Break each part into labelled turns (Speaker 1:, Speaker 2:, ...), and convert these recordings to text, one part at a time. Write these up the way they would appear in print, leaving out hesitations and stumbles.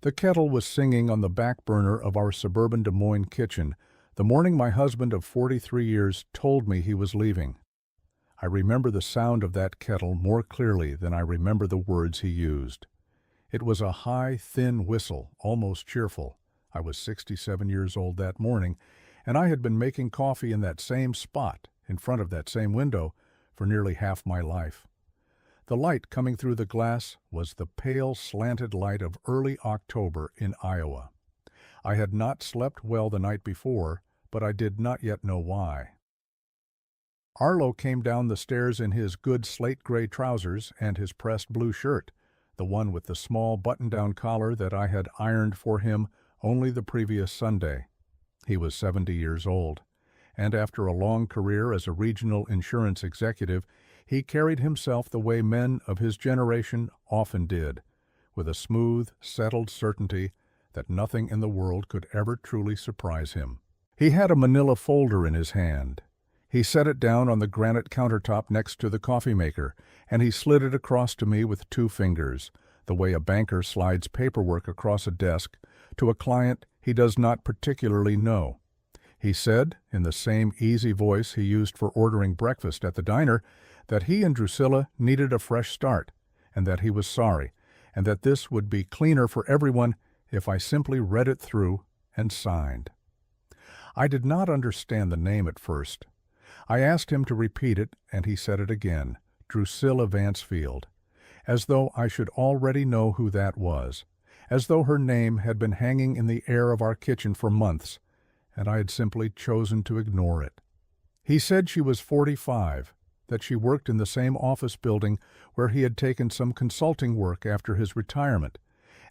Speaker 1: The kettle was singing on the back burner of our suburban Des Moines kitchen the morning my husband of 43 years told me he was leaving. I remember the sound of that kettle more clearly than I remember the words he used. It was a high, thin whistle, almost cheerful. I was 67 years old that morning, and I had been making coffee in that same spot, in front of that same window, for nearly half my life. The light coming through the glass was the pale, slanted light of early October in Iowa. I had not slept well the night before, but I did not yet know why. Arlo came down the stairs in his good slate-gray trousers and his pressed blue shirt, the one with the small button-down collar that I had ironed for him only the previous Sunday. He was 70 years old, and after a long career as a regional insurance executive, he carried himself the way men of his generation often did, with a smooth, settled certainty that nothing in the world could ever truly surprise him. He had a manila folder in his hand. He set it down on the granite countertop next to the coffee maker, and he slid it across to me with 2 fingers, the way a banker slides paperwork across a desk to a client he does not particularly know. He said, in the same easy voice he used for ordering breakfast at the diner, that he and Drusilla needed a fresh start, and that he was sorry, and that this would be cleaner for everyone if I simply read it through and signed. I did not understand the name at first. I asked him to repeat it, and he said it again, Drusilla Vansfield, as though I should already know who that was, as though her name had been hanging in the air of our kitchen for months, and I had simply chosen to ignore it. He said she was 45, that she worked in the same office building where he had taken some consulting work after his retirement,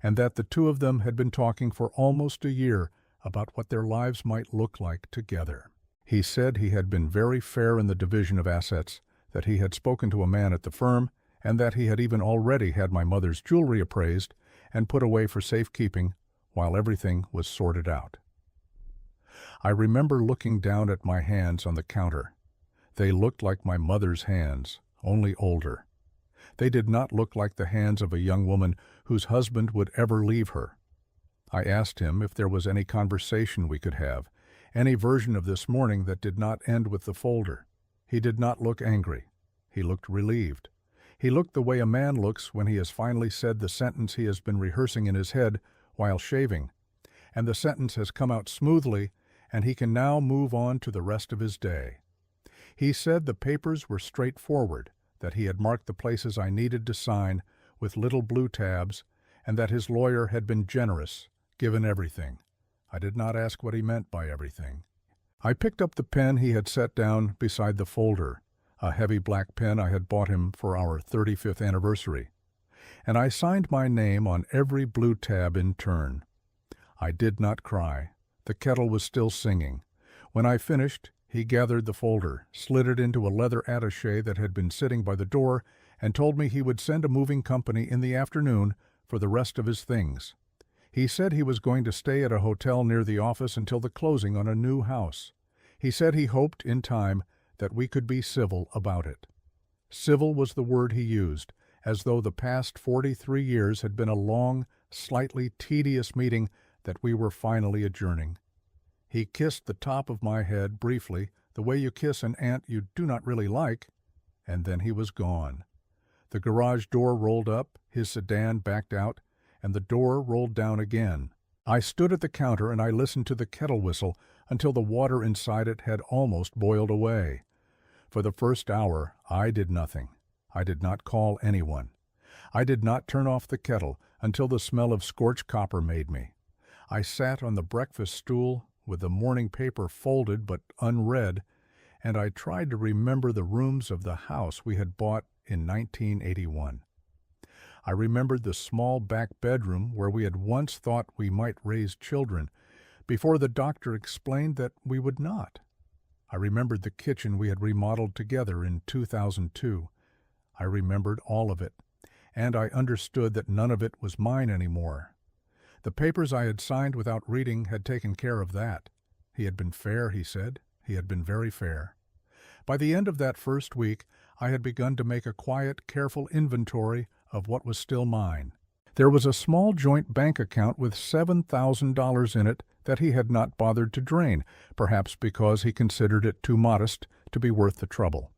Speaker 1: and that the 2 of them had been talking for almost a year about what their lives might look like together. He said he had been very fair in the division of assets, that he had spoken to a man at the firm, and that he had even already had my mother's jewelry appraised and put away for safekeeping while everything was sorted out. I remember looking down at my hands on the counter. They looked like my mother's hands, only older. They did not look like the hands of a young woman whose husband would ever leave her. I asked him if there was any conversation we could have, any version of this morning that did not end with the folder. He did not look angry. He looked relieved. He looked the way a man looks when he has finally said the sentence he has been rehearsing in his head while shaving, and the sentence has come out smoothly, and he can now move on to the rest of his day. He said the papers were straightforward, that he had marked the places I needed to sign with little blue tabs, and that his lawyer had been generous, given everything. I did not ask what he meant by everything. I picked up the pen he had set down beside the folder, a heavy black pen I had bought him for our 35th anniversary, and I signed my name on every blue tab in turn. I did not cry. The kettle was still singing. When I finished, he gathered the folder, slid it into a leather attaché that had been sitting by the door, and told me he would send a moving company in the afternoon for the rest of his things. He said he was going to stay at a hotel near the office until the closing on a new house. He said he hoped, in time, that we could be civil about it. Civil was the word he used, as though the past 43 years had been a long, slightly tedious meeting that we were finally adjourning. He kissed the top of my head briefly, the way you kiss an aunt you do not really like, and then he was gone. The garage door rolled up, his sedan backed out, and the door rolled down again. I stood at the counter and I listened to the kettle whistle until the water inside it had almost boiled away. For the first hour, I did nothing. I did not call anyone. I did not turn off the kettle until the smell of scorched copper made me. I sat on the breakfast stool with the morning paper folded but unread, and I tried to remember the rooms of the house we had bought in 1981. I remembered the small back bedroom where we had once thought we might raise children, before the doctor explained that we would not. I remembered the kitchen we had remodeled together in 2002. I remembered all of it, and I understood that none of it was mine anymore. The papers I had signed without reading had taken care of that. He had been fair, he said. He had been very fair. By the end of that first week, I had begun to make a quiet, careful inventory of what was still mine. There was a small joint bank account with $7,000 in it that he had not bothered to drain, perhaps because he considered it too modest to be worth the trouble.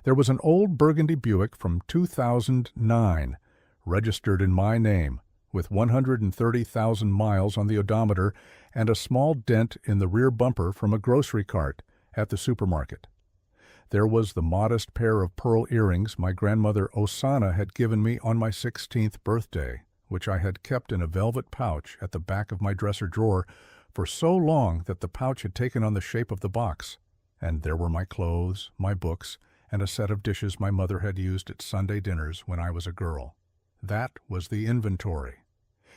Speaker 1: There was an old burgundy Buick from 2009, registered in my name, with 130,000 miles on the odometer and a small dent in the rear bumper from a grocery cart at the supermarket. There was the modest pair of pearl earrings my grandmother Osana had given me on my 16th birthday, which I had kept in a velvet pouch at the back of my dresser drawer for so long that the pouch had taken on the shape of the box. And there were my clothes, my books, and a set of dishes my mother had used at Sunday dinners when I was a girl. That was the inventory.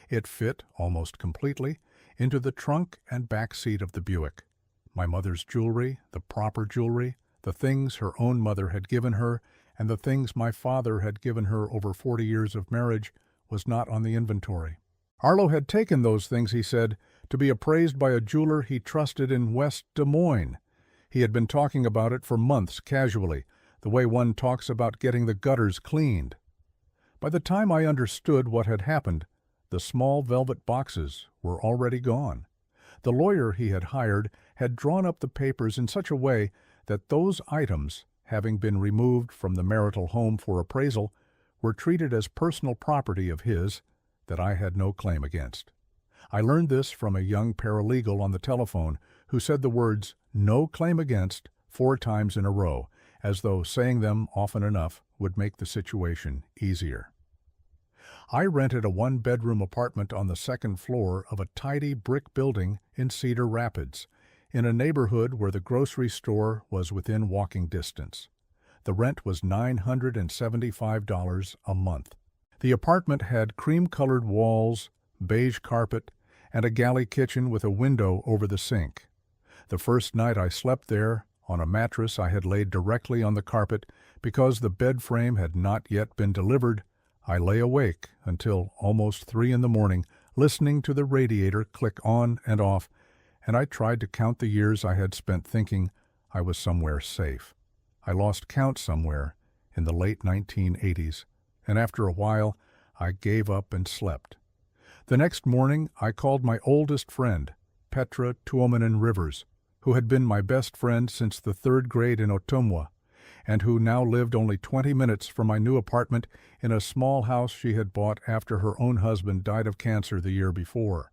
Speaker 1: It fit, almost completely, into the trunk and back seat of the Buick. My mother's jewelry, the proper jewelry, the things her own mother had given her, and the things my father had given her over 40 years of marriage, was not on the inventory. Arlo had taken those things, he said, to be appraised by a jeweler he trusted in West Des Moines. He had been talking about it for months casually, the way one talks about getting the gutters cleaned. By the time I understood what had happened, the small velvet boxes were already gone. The lawyer he had hired had drawn up the papers in such a way that those items, having been removed from the marital home for appraisal, were treated as personal property of his that I had no claim against. I learned this from a young paralegal on the telephone who said the words "no claim against" 4 times in a row, as though saying them often enough would make the situation easier. I rented a 1-bedroom apartment on the 2nd floor of a tidy brick building in Cedar Rapids, in a neighborhood where the grocery store was within walking distance. The rent was $975 a month. The apartment had cream-colored walls, beige carpet, and a galley kitchen with a window over the sink. The first night I slept there, on a mattress I had laid directly on the carpet, because the bed frame had not yet been delivered. I lay awake until almost 3 in the morning, listening to the radiator click on and off, and I tried to count the years I had spent thinking I was somewhere safe. I lost count somewhere in the late 1980s, and after a while I gave up and slept. The next morning I called my oldest friend, Petra Tuomanen Rivers, who had been my best friend since the 3rd grade in Ottumwa, and who now lived only 20 minutes from my new apartment in a small house she had bought after her own husband died of cancer the year before.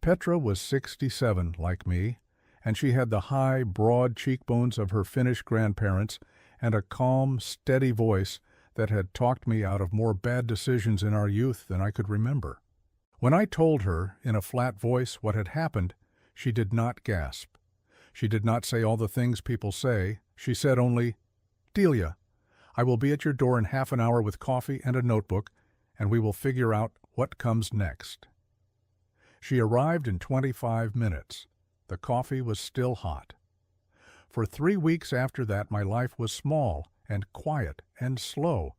Speaker 1: Petra was 67, like me, and she had the high, broad cheekbones of her Finnish grandparents and a calm, steady voice that had talked me out of more bad decisions in our youth than I could remember. When I told her, in a flat voice, what had happened, she did not gasp. She did not say all the things people say. She said only, "Delia, I will be at your door in half an hour with coffee and a notebook, and we will figure out what comes next." She arrived in 25 minutes. The coffee was still hot. For 3 weeks after that, my life was small and quiet and slow.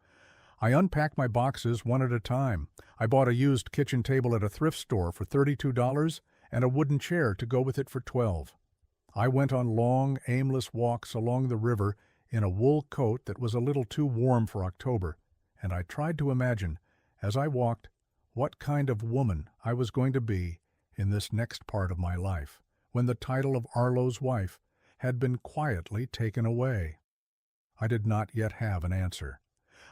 Speaker 1: I unpacked my boxes one at a time. I bought a used kitchen table at a thrift store for $32 and a wooden chair to go with it for $12. I went on long, aimless walks along the river in a wool coat that was a little too warm for October, and I tried to imagine, as I walked, what kind of woman I was going to be in this next part of my life, when the title of Arlo's wife had been quietly taken away. I did not yet have an answer.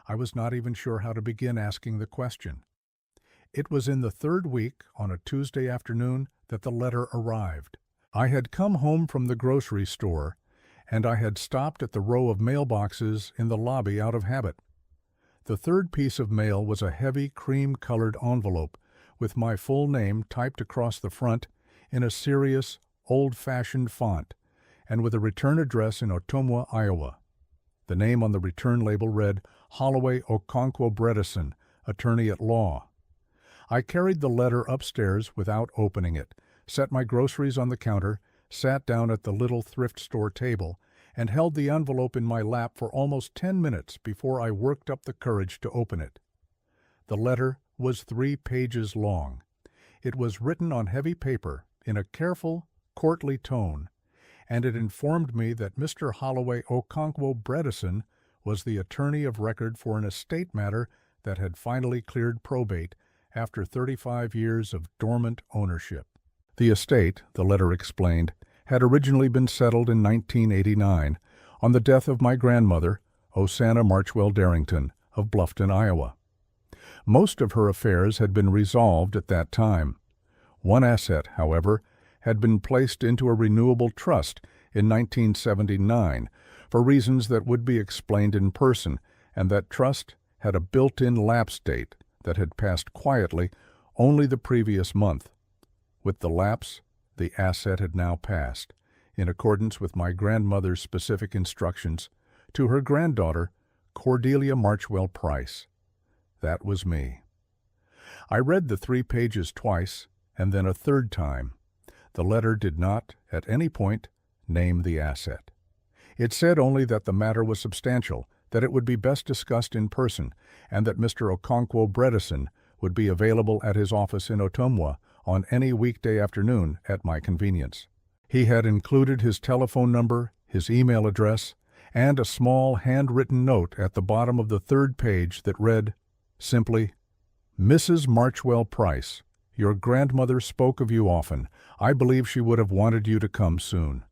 Speaker 1: I was not even sure how to begin asking the question. It was in the 3rd week, on a Tuesday afternoon, that the letter arrived. I had come home from the grocery store, and I had stopped at the row of mailboxes in the lobby out of habit. The 3rd piece of mail was a heavy cream-colored envelope with my full name typed across the front in a serious, old-fashioned font, and with a return address in Ottumwa, Iowa. The name on the return label read, Holloway Okonkwo Bredesen, Attorney at Law. I carried the letter upstairs without opening it, set my groceries on the counter, sat down at the little thrift store table, and held the envelope in my lap for almost 10 minutes before I worked up the courage to open it. The letter was 3 pages long. It was written on heavy paper in a careful, courtly tone, and it informed me that Mr. Holloway Okonkwo Bredesen was the attorney of record for an estate matter that had finally cleared probate after 35 years of dormant ownership. The estate, the letter explained, had originally been settled in 1989 on the death of my grandmother, Osanna Marchwell Darrington, of Bluffton, Iowa. Most of her affairs had been resolved at that time. One asset, however, had been placed into a renewable trust in 1979 for reasons that would be explained in person, and that trust had a built-in lapse date that had passed quietly only the previous month. With the lapse, the asset had now passed, in accordance with my grandmother's specific instructions, to her granddaughter, Cordelia Marchwell Price. That was me. I read the 3 pages twice, and then a third time. The letter did not, at any point, name the asset. It said only that the matter was substantial, that it would be best discussed in person, and that Mr. Okonkwo Bredesen would be available at his office in Ottumwa on any weekday afternoon at my convenience. He had included his telephone number, his email address, and a small handwritten note at the bottom of the 3rd page that read, simply, "Mrs. Marchwell Price, your grandmother spoke of you often. I believe she would have wanted you to come soon."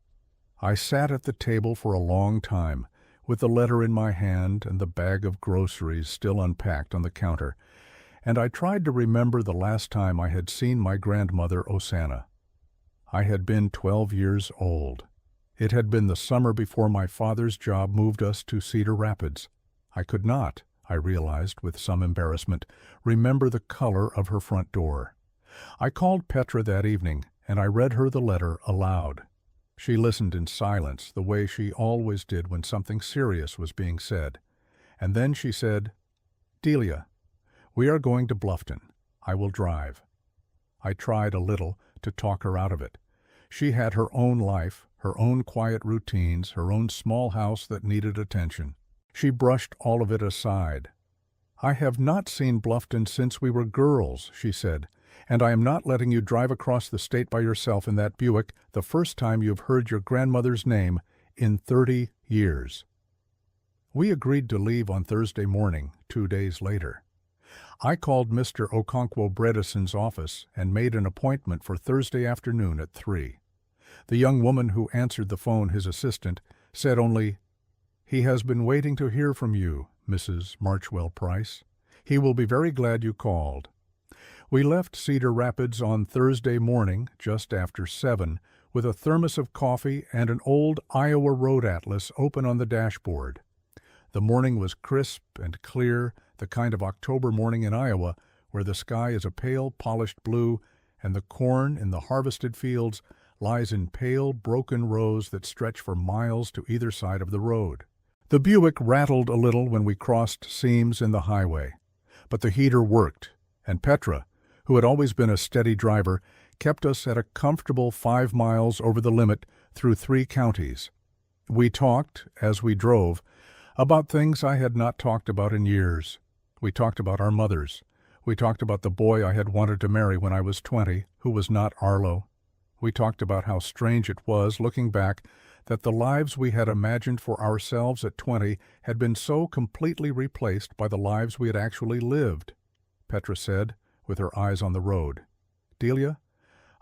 Speaker 1: I sat at the table for a long time, with the letter in my hand and the bag of groceries still unpacked on the counter, and I tried to remember the last time I had seen my grandmother Osanna. I had been 12 years old. It had been the summer before my father's job moved us to Cedar Rapids. I could not, I realized with some embarrassment, remember the color of her front door. I called Petra that evening, and I read her the letter aloud. She listened in silence, the way she always did when something serious was being said. And then she said, "Delia, we are going to Bluffton. I will drive." I tried a little to talk her out of it. She had her own life, her own quiet routines, her own small house that needed attention. She brushed all of it aside. "I have not seen Bluffton since we were girls," she said, "and I am not letting you drive across the state by yourself in that Buick the first time you've heard your grandmother's name in 30 years. We agreed to leave on Thursday morning, 2 days later. I called Mr. Okonkwo Bredesen's office and made an appointment for Thursday afternoon at 3. The young woman who answered the phone, his assistant, said only, "He has been waiting to hear from you, Mrs. Marchwell Price. He will be very glad you called." We left Cedar Rapids on Thursday morning, just after 7, with a thermos of coffee and an old Iowa road atlas open on the dashboard. The morning was crisp and clear, the kind of October morning in Iowa where the sky is a pale, polished blue, and the corn in the harvested fields lies in pale, broken rows that stretch for miles to either side of the road. The Buick rattled a little when we crossed seams in the highway, but the heater worked, and Petra, who had always been a steady driver, kept us at a comfortable 5 miles over the limit through 3 counties. We talked, as we drove, about things I had not talked about in years. We talked about our mothers. We talked about the boy I had wanted to marry when I was 20, who was not Arlo. We talked about how strange it was, looking back, that the lives we had imagined for ourselves at 20 had been so completely replaced by the lives we had actually lived. Petra said, with her eyes on the road, "Delia,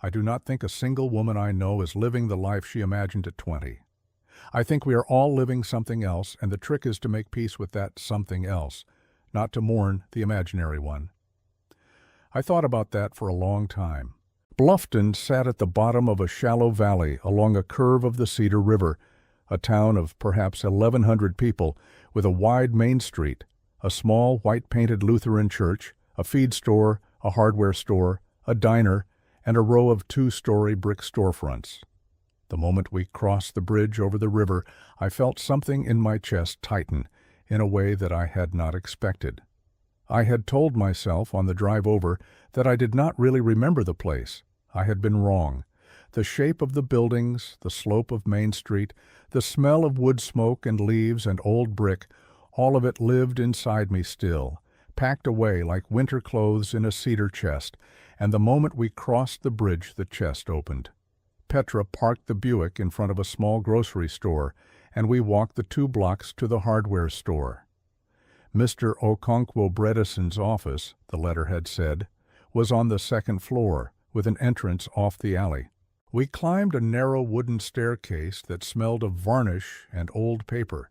Speaker 1: I do not think a single woman I know is living the life she imagined at 20. I think we are all living something else, and the trick is to make peace with that something else, not to mourn the imaginary one." I thought about that for a long time. Bluffton sat at the bottom of a shallow valley along a curve of the Cedar River, a town of perhaps 1,100 people, with a wide main street, a small white-painted Lutheran church, a feed store, a hardware store, a diner, and a row of 2-story brick storefronts. The moment we crossed the bridge over the river, I felt something in my chest tighten in a way that I had not expected. I had told myself on the drive over that I did not really remember the place. I had been wrong. The shape of the buildings, the slope of Main Street, the smell of wood smoke and leaves and old brick, all of it lived inside me still, packed away like winter clothes in a cedar chest, and the moment we crossed the bridge the chest opened. Petra parked the Buick in front of a small grocery store, and we walked the 2 blocks to the hardware store. Mr. Okonkwo Bredesen's office, the letter had said, was on the second floor, with an entrance off the alley. We climbed a narrow wooden staircase that smelled of varnish and old paper,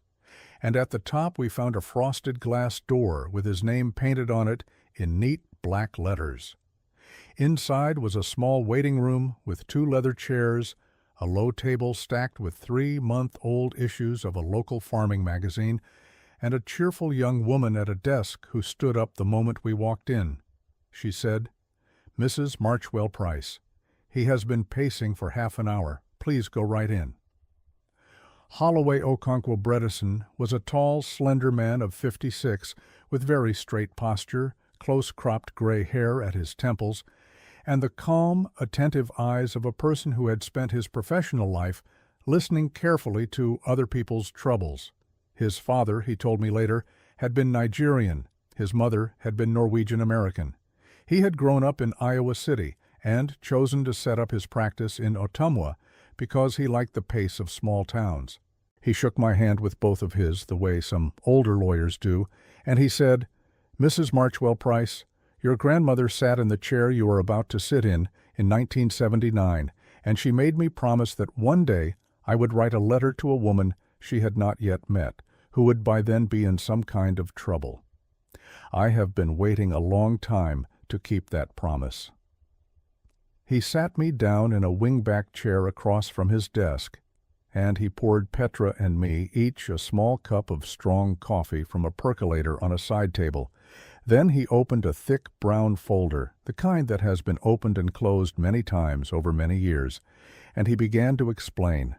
Speaker 1: and at the top we found a frosted glass door with his name painted on it in neat black letters. Inside was a small waiting room with 2 leather chairs, a low table stacked with 3-month-old issues of a local farming magazine, and a cheerful young woman at a desk who stood up the moment we walked in. She said, "Mrs. Marchwell Price. He has been pacing for half an hour. Please go right in." Holloway Okonkwo Bredesen was a tall, slender man of 56, with very straight posture, close-cropped gray hair at his temples, and the calm, attentive eyes of a person who had spent his professional life listening carefully to other people's troubles. His father, he told me later, had been Nigerian. His mother had been Norwegian-American. He had grown up in Iowa City and chosen to set up his practice in Ottumwa because he liked the pace of small towns. He shook my hand with both of his, the way some older lawyers do, and he said, "Mrs. Marchwell Price, your grandmother sat in the chair you are about to sit in 1979, and she made me promise that one day I would write a letter to a woman she had not yet met, who would by then be in some kind of trouble. I have been waiting a long time to keep that promise." He sat me down in a wing-back chair across from his desk, and he poured Petra and me each a small cup of strong coffee from a percolator on a side table. Then he opened a thick brown folder, the kind that has been opened and closed many times over many years, and he began to explain.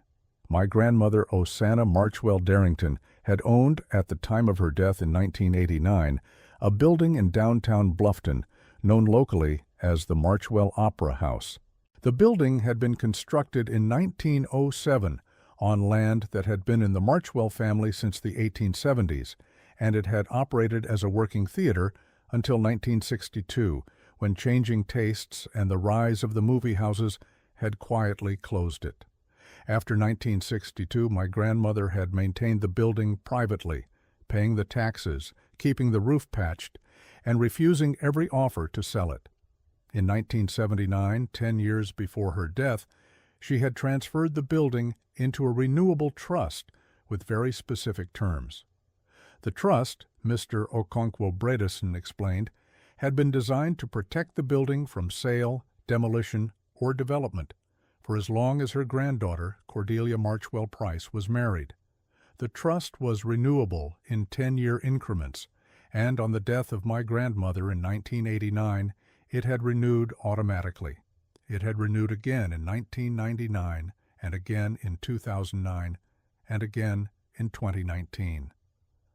Speaker 1: My grandmother, Osanna Marchwell Darrington, had owned, at the time of her death in 1989, a building in downtown Bluffton, known locally as the Marchwell Opera House. The building had been constructed in 1907 on land that had been in the Marchwell family since the 1870s, and it had operated as a working theater until 1962, when changing tastes and the rise of the movie houses had quietly closed it. After 1962, my grandmother had maintained the building privately, paying the taxes, keeping the roof patched, and refusing every offer to sell it. In 1979, 10 years before her death, she had transferred the building into a renewable trust with very specific terms. The trust, Mr. Okonkwo Bredesen explained, had been designed to protect the building from sale, demolition, or development for as long as her granddaughter, Cordelia Marchwell Price, was married. The trust was renewable in 10-year increments, and on the death of my grandmother in 1989, it had renewed automatically. It had renewed again in 1999, and again in 2009, and again in 2019.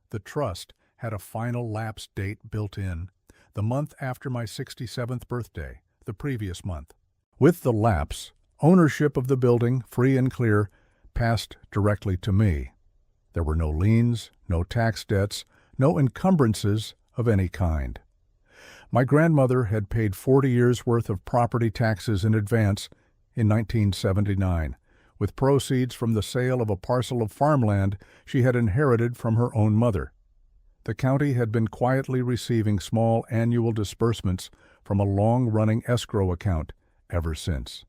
Speaker 1: The trust had a final lapse date built in, the month after my 67th birthday, the previous month. With the lapse, ownership of the building, free and clear, passed directly to me. There were no liens, no tax debts, no encumbrances of any kind. My grandmother had paid 40 years' worth of property taxes in advance in 1979, with proceeds from the sale of a parcel of farmland she had inherited from her own mother. The county had been quietly receiving small annual disbursements from a long-running escrow account ever since.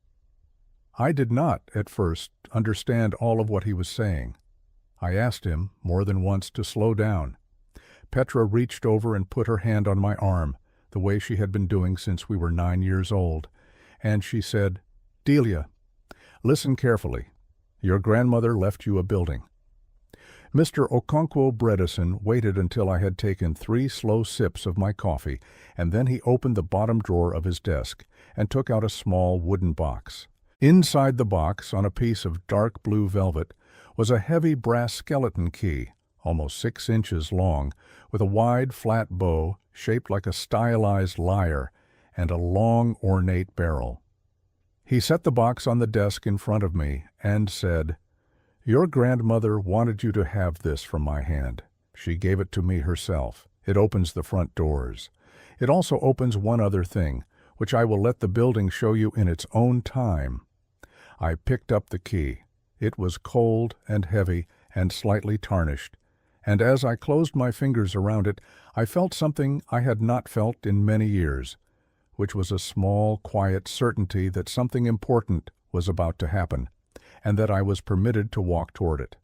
Speaker 1: I did not, at first, understand all of what he was saying. I asked him, more than once, to slow down. Petra reached over and put her hand on my arm, the way she had been doing since we were 9 years old, and she said, "Delia, listen carefully. Your grandmother left you a building." Mr. Okonkwo Bredesen waited until I had taken 3 slow sips of my coffee, and then he opened the bottom drawer of his desk and took out a small wooden box. Inside the box, on a piece of dark blue velvet, was a heavy brass skeleton key, almost 6 inches long, with a wide, flat bow shaped like a stylized lyre and a long, ornate barrel. He set the box on the desk in front of me and said, "Your grandmother wanted you to have this from my hand. She gave it to me herself. It opens the front doors. It also opens one other thing, which I will let the building show you in its own time." I picked up the key. It was cold and heavy and slightly tarnished, and as I closed my fingers around it, I felt something I had not felt in many years, which was a small, quiet certainty that something important was about to happen, and that I was permitted to walk toward it.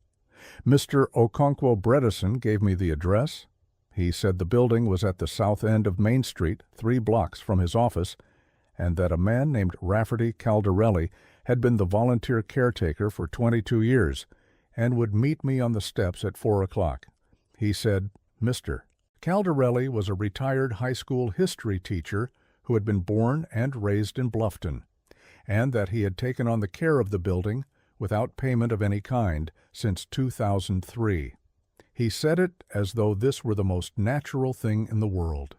Speaker 1: Mr. Okonkwo Bredesen gave me the address. He said the building was at the south end of Main Street, 3 blocks from his office, and that a man named Rafferty Caldarelli had been the volunteer caretaker for 22 years and would meet me on the steps at 4 o'clock. He said, Mr. Caldarelli was a retired high school history teacher who had been born and raised in Bluffton, and that he had taken on the care of the building without payment of any kind since 2003. He said it as though this were the most natural thing in the world.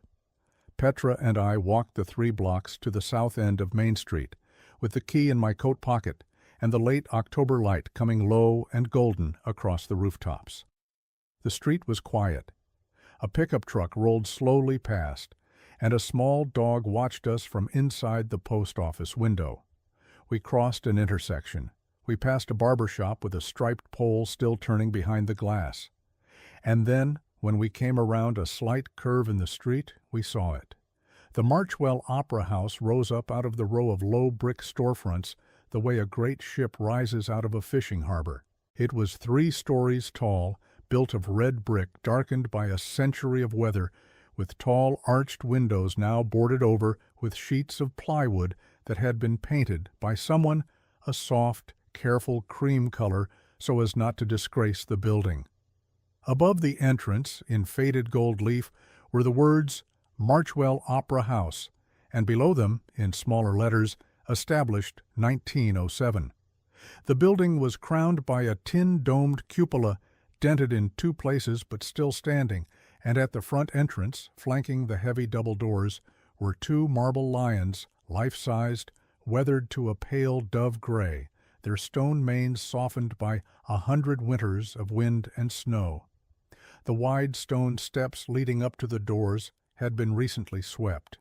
Speaker 1: Petra and I walked the 3 blocks to the south end of Main Street, with the key in my coat pocket and the late October light coming low and golden across the rooftops. The street was quiet. A pickup truck rolled slowly past, and a small dog watched us from inside the post office window. We crossed an intersection. We passed a barber shop with a striped pole still turning behind the glass. And then, when we came around a slight curve in the street, we saw it. The Marchwell Opera House rose up out of the row of low brick storefronts the way a great ship rises out of a fishing harbor. It was 3 stories tall, built of red brick darkened by a century of weather, with tall arched windows now boarded over with sheets of plywood that had been painted by someone a soft, careful cream color so as not to disgrace the building. Above the entrance, in faded gold leaf, were the words Marchwell Opera House, and below them, in smaller letters, established 1907. The building was crowned by a tin-domed cupola, dented in 2 places but still standing, and at the front entrance, flanking the heavy double doors, were 2 marble lions, life-sized, weathered to a pale dove gray, their stone manes softened by 100 winters of wind and snow. The wide stone steps leading up to the doors had been recently swept.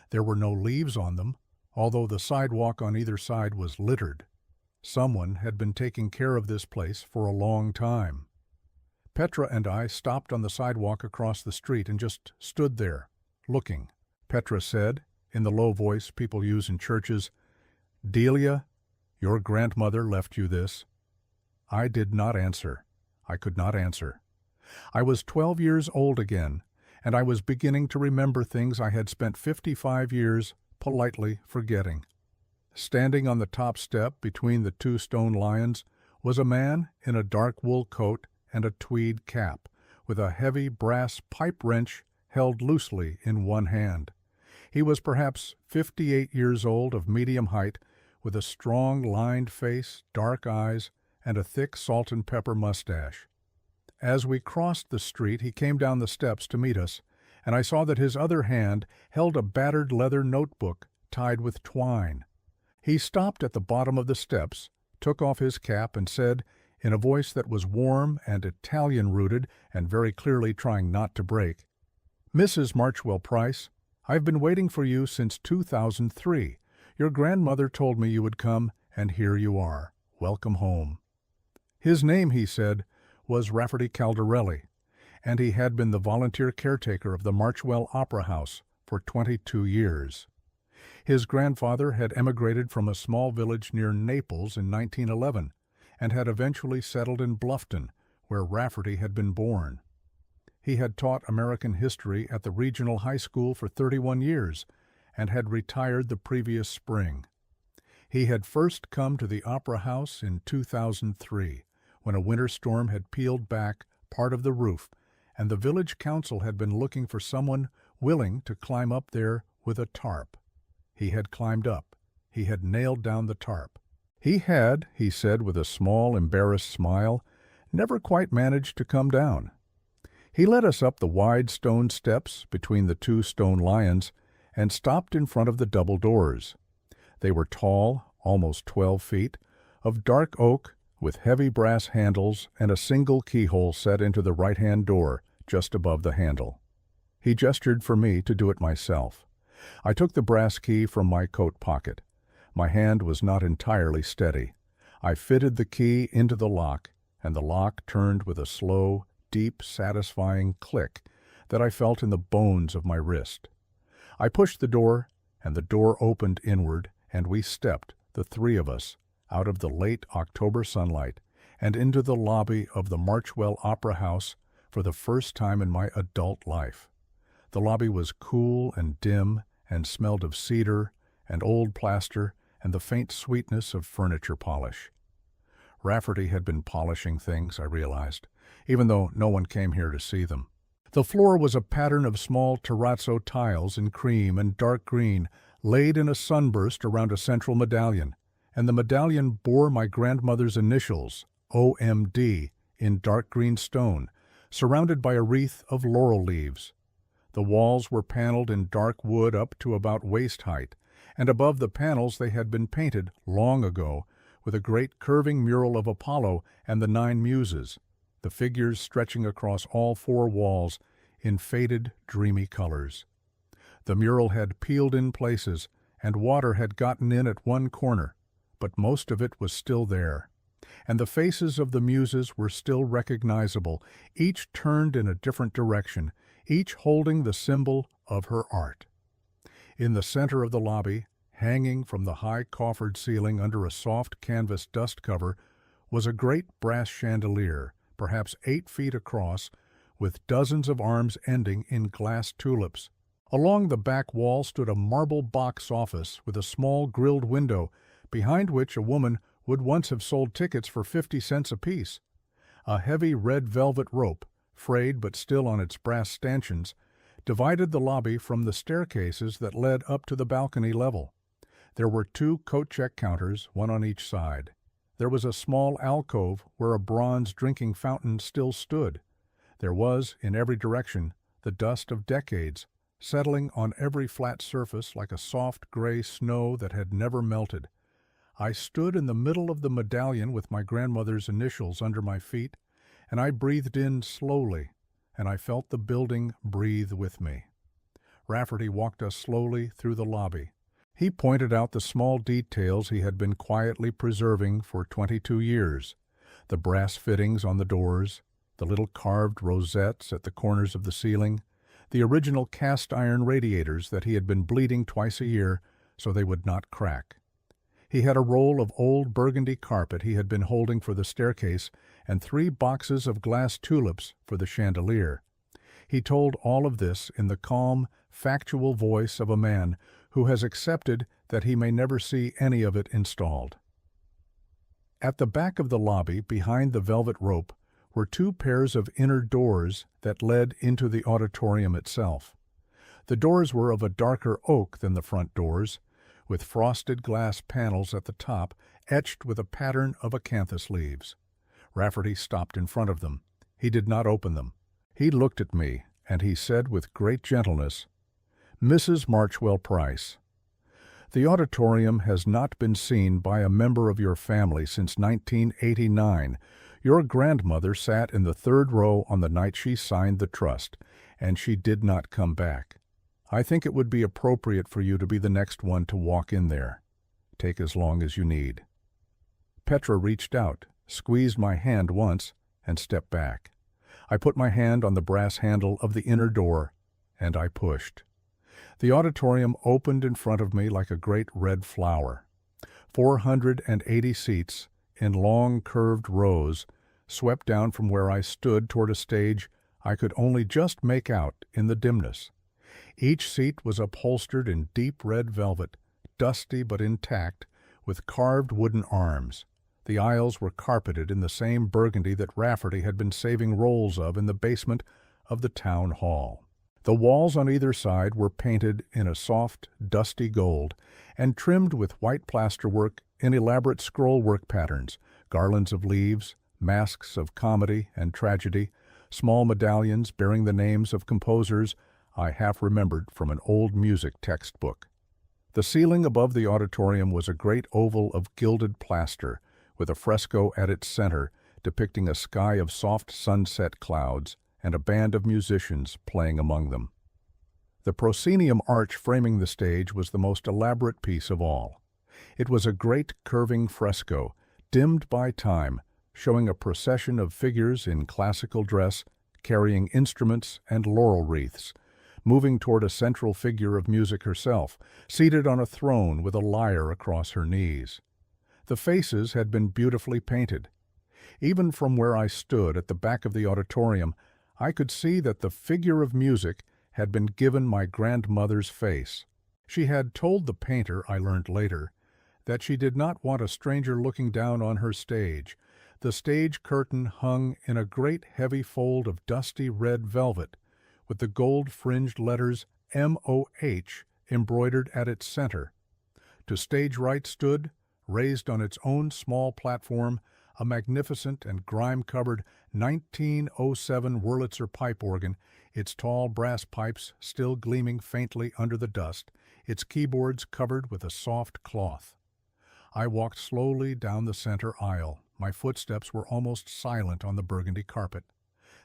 Speaker 1: There were no leaves on them, although the sidewalk on either side was littered. Someone had been taking care of this place for a long time. Petra and I stopped on the sidewalk across the street and just stood there, looking. Petra said, in the low voice people use in churches, "Delia, your grandmother left you this." I did not answer. I could not answer. I was 12 years old again, and I was beginning to remember things I had spent 55 years politely forgetting. Standing on the top step between the 2 stone lions was a man in a dark wool coat and a tweed cap, with a heavy brass pipe wrench held loosely in one hand. He was perhaps 58 years old, of medium height, with a strong lined face, dark eyes, and a thick salt and pepper mustache. As we crossed the street, he came down the steps to meet us, and I saw that his other hand held a battered leather notebook tied with twine. He stopped at the bottom of the steps, took off his cap, and said, in a voice that was warm and Italian-rooted and very clearly trying not to break, "Mrs. Marchwell Price, I've been waiting for you since 2003. Your grandmother told me you would come, and here you are. Welcome home." His name, he said, was Rafferty Caldarelli, and he had been the volunteer caretaker of the Marchwell Opera House for 22 years. His grandfather had emigrated from a small village near Naples in 1911 and had eventually settled in Bluffton, where Rafferty had been born. He had taught American history at the regional high school for 31 years and had retired the previous spring. He had first come to the Opera House in 2003, when a winter storm had peeled back part of the roof, and the village council had been looking for someone willing to climb up there with a tarp. He had climbed up. He had nailed down the tarp. He had, he said with a small, embarrassed smile, never quite managed to come down. He led us up the wide stone steps between the 2 stone lions and stopped in front of the double doors. They were tall, almost 12 feet, of dark oak with heavy brass handles and a single keyhole set into the right-hand door just above the handle. He gestured for me to do it myself. I took the brass key from my coat pocket. My hand was not entirely steady. I fitted the key into the lock, and the lock turned with a slow, deep, satisfying click that I felt in the bones of my wrist. I pushed the door, and the door opened inward, and we stepped, the three of us, out of the late October sunlight and into the lobby of the Marchwell Opera House for the first time in my adult life. The lobby was cool and dim and smelled of cedar and old plaster and the faint sweetness of furniture polish. Rafferty had been polishing things, I realized, even though no one came here to see them. The floor was a pattern of small terrazzo tiles in cream and dark green, laid in a sunburst around a central medallion, and the medallion bore my grandmother's initials, OMD, in dark green stone, surrounded by a wreath of laurel leaves. The walls were paneled in dark wood up to about waist height, and above the panels they had been painted long ago with a great curving mural of Apollo and the 9 Muses, the figures stretching across all 4 walls in faded, dreamy colors. The mural had peeled in places, and water had gotten in at one corner, but most of it was still there. And the faces of the Muses were still recognizable, each turned in a different direction, each holding the symbol of her art. In the center of the lobby, hanging from the high coffered ceiling under a soft canvas dust cover, was a great brass chandelier, perhaps 8 feet across, with dozens of arms ending in glass tulips. Along the back wall stood a marble box office with a small grilled window, behind which a woman would once have sold tickets for 50 cents apiece. A heavy red velvet rope, frayed but still on its brass stanchions, divided the lobby from the staircases that led up to the balcony level. There were 2 coat check counters, one on each side. There was a small alcove where a bronze drinking fountain still stood. There was, in every direction, the dust of decades, settling on every flat surface like a soft gray snow that had never melted. I stood in the middle of the medallion with my grandmother's initials under my feet, and I breathed in slowly, and I felt the building breathe with me. Rafferty walked us slowly through the lobby. He pointed out the small details he had been quietly preserving for 22 years, the brass fittings on the doors, the little carved rosettes at the corners of the ceiling, the original cast-iron radiators that he had been bleeding twice a year so they would not crack. He had a roll of old burgundy carpet he had been holding for the staircase and 3 boxes of glass tulips for the chandelier. He told all of this in the calm, factual voice of a man who has accepted that he may never see any of it installed. At the back of the lobby, behind the velvet rope, were 2 pairs of inner doors that led into the auditorium itself. The doors were of a darker oak than the front doors, with frosted glass panels at the top etched with a pattern of acanthus leaves. Rafferty stopped in front of them. He did not open them. He looked at me, and he said with great gentleness, "Mrs. Marchwell Price, the auditorium has not been seen by a member of your family since 1989. Your grandmother sat in the 3rd row on the night she signed the trust, and she did not come back. I think it would be appropriate for you to be the next one to walk in there. Take as long as you need." Petra reached out, squeezed my hand once, and stepped back. I put my hand on the brass handle of the inner door, and I pushed. The auditorium opened in front of me like a great red flower. 480 seats, in long curved rows, swept down from where I stood toward a stage I could only just make out in the dimness. Each seat was upholstered in deep red velvet, dusty but intact, with carved wooden arms. The aisles were carpeted in the same burgundy that Rafferty had been saving rolls of in the basement of the town hall. The walls on either side were painted in a soft, dusty gold and trimmed with white plasterwork in elaborate scrollwork patterns, garlands of leaves, masks of comedy and tragedy, small medallions bearing the names of composers I half remembered from an old music textbook. The ceiling above the auditorium was a great oval of gilded plaster, with a fresco at its center depicting a sky of soft sunset clouds and a band of musicians playing among them. The proscenium arch framing the stage was the most elaborate piece of all. It was a great curving fresco, dimmed by time, showing a procession of figures in classical dress, carrying instruments and laurel wreaths, moving toward a central figure of music herself, seated on a throne with a lyre across her knees. The faces had been beautifully painted. Even from where I stood at the back of the auditorium, I could see that the figure of music had been given my grandmother's face. She had told the painter, I learned later, that she did not want a stranger looking down on her stage. The stage curtain hung in a great heavy fold of dusty red velvet, with the gold-fringed letters M-O-H embroidered at its center. To stage right stood, raised on its own small platform, a magnificent and grime-covered 1907 Wurlitzer pipe organ, its tall brass pipes still gleaming faintly under the dust, its keyboards covered with a soft cloth. I walked slowly down the center aisle. My footsteps were almost silent on the burgundy carpet.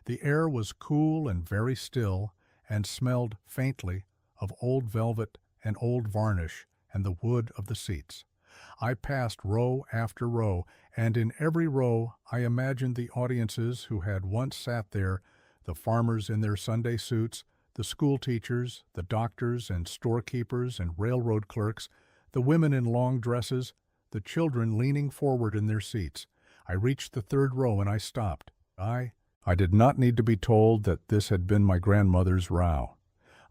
Speaker 1: The air was cool and very still, and smelled faintly of old velvet and old varnish and the wood of the seats. I passed row after row, and in every row I imagined the audiences who had once sat there, the farmers in their Sunday suits, the school teachers, the doctors and storekeepers and railroad clerks, the women in long dresses, the children leaning forward in their seats. I reached the third row and I stopped. I did not need to be told that this had been my grandmother's row.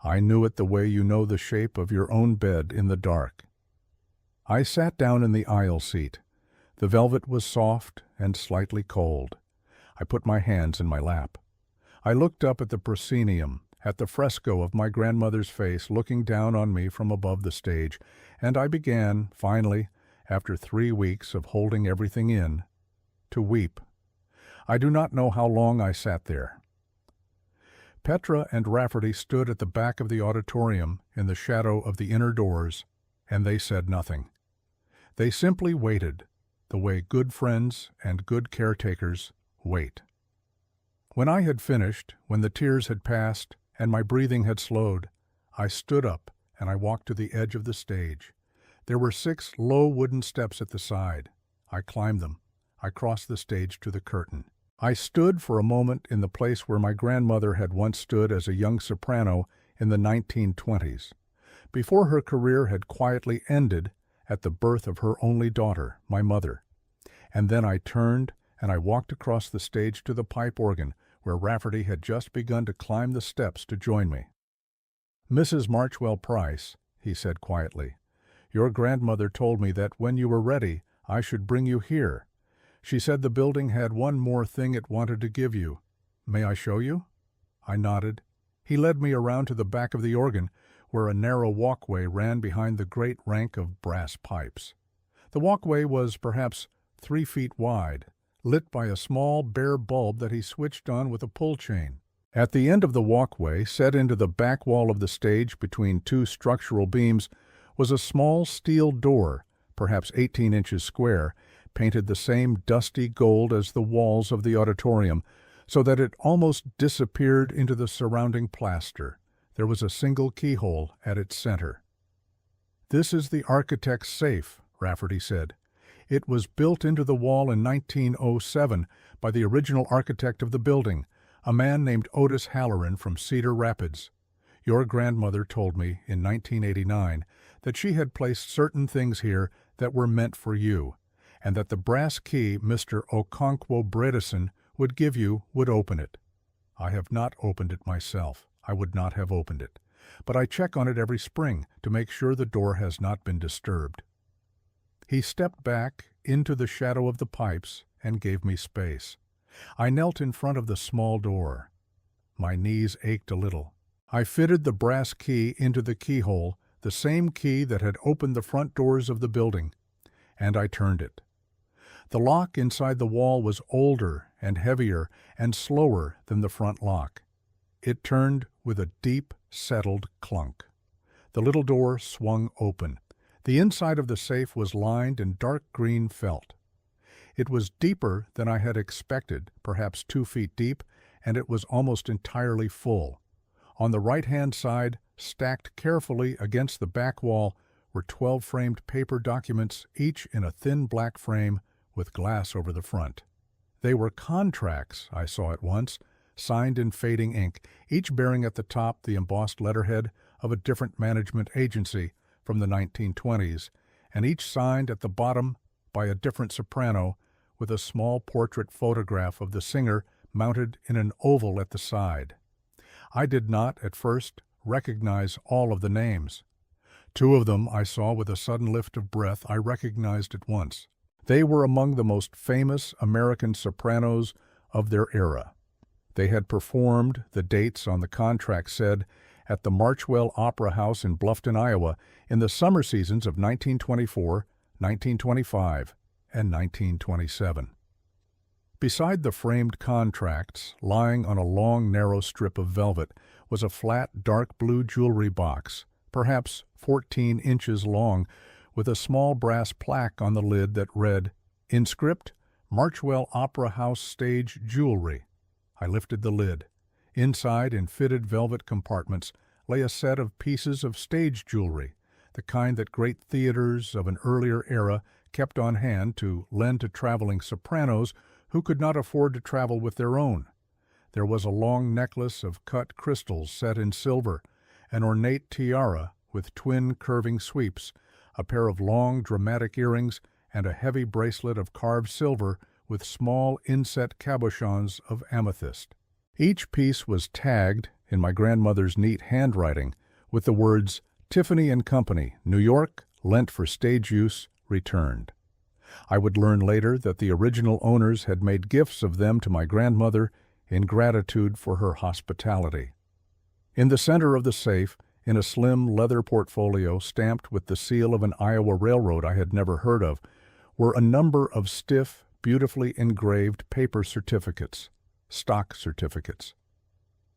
Speaker 1: I knew it the way you know the shape of your own bed in the dark. I sat down in the aisle seat. The velvet was soft and slightly cold. I put my hands in my lap. I looked up at the proscenium, at the fresco of my grandmother's face looking down on me from above the stage, and I began, finally, after 3 weeks of holding everything in, to weep. I do not know how long I sat there. Petra and Rafferty stood at the back of the auditorium in the shadow of the inner doors, and they said nothing. They simply waited, the way good friends and good caretakers wait. When I had finished, when the tears had passed and my breathing had slowed, I stood up and I walked to the edge of the stage. There were 6 low wooden steps at the side. I climbed them. I crossed the stage to the curtain. I stood for a moment in the place where my grandmother had once stood as a young soprano in the 1920s, before her career had quietly ended at the birth of her only daughter, my mother. And then I turned and I walked across the stage to the pipe organ, where Rafferty had just begun to climb the steps to join me. "Mrs. Marchwell Price," he said quietly, "your grandmother told me that when you were ready, I should bring you here. She said the building had one more thing it wanted to give you. May I show you?" I nodded. He led me around to the back of the organ, where a narrow walkway ran behind the great rank of brass pipes. The walkway was perhaps 3 feet wide, lit by a small bare bulb that he switched on with a pull chain. At the end of the walkway, set into the back wall of the stage between 2 structural beams, was a small steel door, perhaps 18 inches square, painted the same dusty gold as the walls of the auditorium, so that it almost disappeared into the surrounding plaster. There was a single keyhole at its center. "This is the architect's safe," Rafferty said. "It was built into the wall in 1907 by the original architect of the building, a man named Otis Halloran from Cedar Rapids. Your grandmother told me in 1989 that she had placed certain things here that were meant for you, and that the brass key Mr. Okonkwo Bredesen would give you would open it. I have not opened it myself. I would not have opened it. But I check on it every spring to make sure the door has not been disturbed." He stepped back into the shadow of the pipes and gave me space. I knelt in front of the small door. My knees ached a little. I fitted the brass key into the keyhole, the same key that had opened the front doors of the building, and I turned it. The lock inside the wall was older and heavier and slower than the front lock. It turned with a deep, settled clunk. The little door swung open. The inside of the safe was lined in dark green felt. It was deeper than I had expected, perhaps 2 feet deep, and it was almost entirely full. On the right-hand side, stacked carefully against the back wall, were 12 framed paper documents, each in a thin black frame with glass over the front. They were contracts, I saw at once, signed in fading ink, each bearing at the top the embossed letterhead of a different management agency from the 1920s, and each signed at the bottom by a different soprano with a small portrait photograph of the singer mounted in an oval at the side. I did not, at first, recognize all of the names. Two of them I saw with a sudden lift of breath I recognized at once. They were among the most famous American sopranos of their era. They had performed, the dates on the contract said, at the Marchwell Opera House in Bluffton, Iowa, in the summer seasons of 1924, 1925, and 1927. Beside the framed contracts, lying on a long, narrow strip of velvet, was a flat, dark blue jewelry box, perhaps 14 inches long, with a small brass plaque on the lid that read, in script, Marchwell Opera House Stage Jewelry. I lifted the lid. Inside, in fitted velvet compartments, lay a set of pieces of stage jewelry, the kind that great theaters of an earlier era kept on hand to lend to traveling sopranos who could not afford to travel with their own. There was a long necklace of cut crystals set in silver, an ornate tiara with twin curving sweeps, a pair of long dramatic earrings, and a heavy bracelet of carved silver with small inset cabochons of amethyst. Each piece was tagged, in my grandmother's neat handwriting, with the words, Tiffany & Company, New York, lent for stage use, returned. I would learn later that the original owners had made gifts of them to my grandmother in gratitude for her hospitality. In the center of the safe, in a slim leather portfolio stamped with the seal of an Iowa railroad I had never heard of, were a number of stiff, beautifully engraved paper certificates, stock certificates.